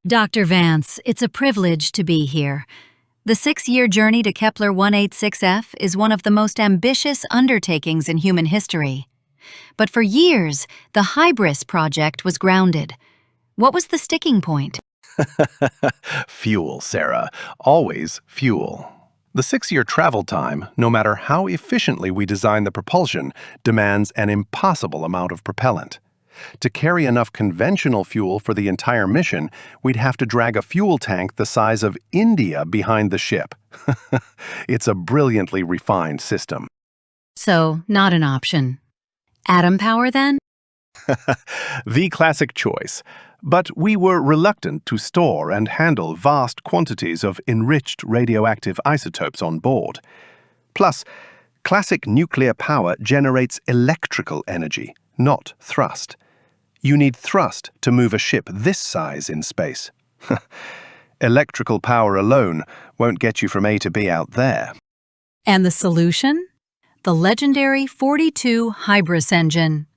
Dr. Vance, it's a privilege to be here. The 6-year journey to Kepler 186f is one of the most ambitious undertakings in human history. But for years, the Hybris project was grounded. What was the sticking point? Fuel, Sarah. Always fuel. The 6-year travel time, no matter how efficiently we design the propulsion, demands an impossible amount of propellant. To carry enough conventional fuel for the entire mission, we'd have to drag a fuel tank the size of India behind the ship. It's a brilliantly refined system. So, not an option. Atom power, then? The classic choice. But we were reluctant to store and handle vast quantities of enriched radioactive isotopes on board. Plus, classic nuclear power generates electrical energy, not thrust. You need thrust to move a ship this size in space. Electrical power alone won't get you from A to B out there. And the solution? The legendary 42 Hybris engine.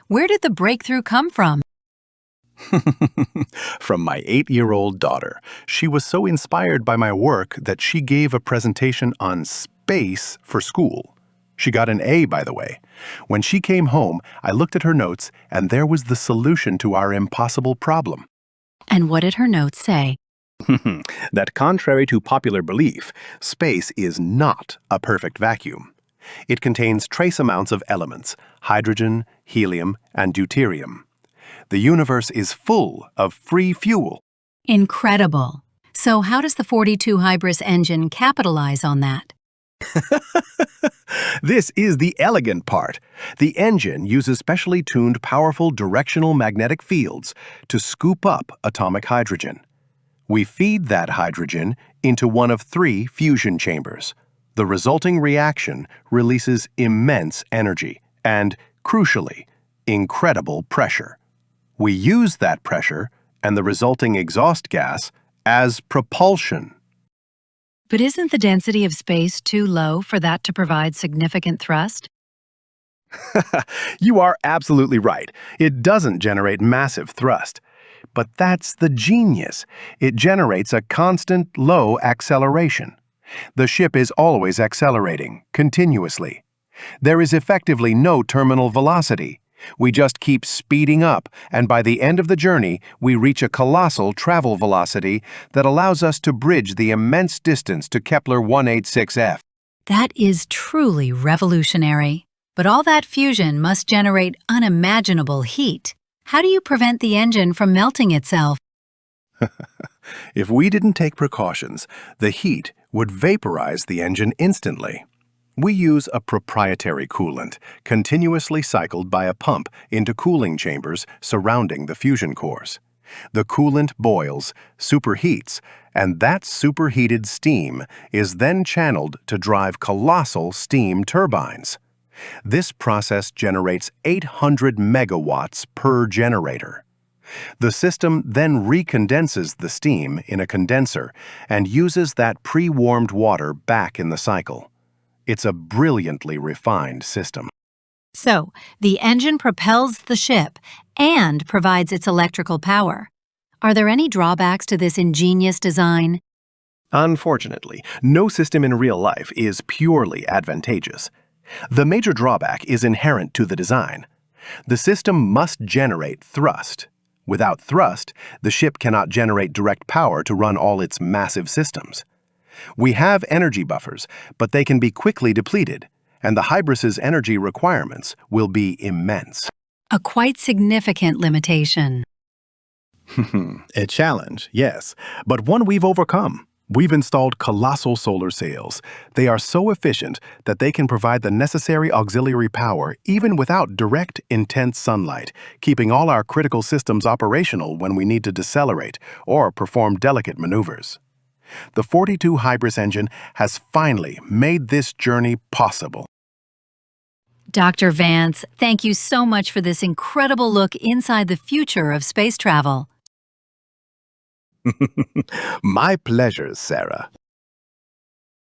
Where did the breakthrough come from? From my 8-year-old daughter. She was so inspired by my work that she gave a presentation on space for school. She got an A, by the way. When she came home, I looked at her notes, and there was the solution to our impossible problem. And what did her notes say? That contrary to popular belief, space is not a perfect vacuum. It contains trace amounts of elements, hydrogen, helium, and deuterium. The universe is full of free fuel. Incredible. So how does the 42 Hybris engine capitalize on that? This is the elegant part. The engine uses specially tuned powerful directional magnetic fields to scoop up atomic hydrogen. We feed that hydrogen into one of 3 fusion chambers. The resulting reaction releases immense energy and, crucially, incredible pressure. We use that pressure and the resulting exhaust gas as propulsion. But isn't the density of space too low for that to provide significant thrust? You are absolutely right. It doesn't generate massive thrust. But that's the genius. It generates a constant low acceleration. The ship is always accelerating, continuously. There is effectively no terminal velocity. We just keep speeding up, and by the end of the journey, we reach a colossal travel velocity that allows us to bridge the immense distance to Kepler 186f. That is truly revolutionary. But all that fusion must generate unimaginable heat. How do you prevent the engine from melting itself? If we didn't take precautions, the heat would vaporize the engine instantly. We use a proprietary coolant, continuously cycled by a pump into cooling chambers surrounding the fusion cores. The coolant boils, superheats, and that superheated steam is then channeled to drive colossal steam turbines. This process generates 800 megawatts per generator. The system then recondenses the steam in a condenser and uses that pre-warmed water back in the cycle. It's a brilliantly refined system. So, the engine propels the ship and provides its electrical power. Are there any drawbacks to this ingenious design? Unfortunately, no system in real life is purely advantageous. The major drawback is inherent to the design. The system must generate thrust. Without thrust, the ship cannot generate direct power to run all its massive systems. We have energy buffers, but they can be quickly depleted, and the Hybris's energy requirements will be immense. A quite significant limitation. A challenge, yes, but one we've overcome. We've installed colossal solar sails. They are so efficient that they can provide the necessary auxiliary power even without direct, intense sunlight, keeping all our critical systems operational when we need to decelerate or perform delicate maneuvers. The 42 Hybris engine has finally made this journey possible. Dr. Vance, thank you so much for this incredible look inside the future of space travel. My pleasure, Sarah.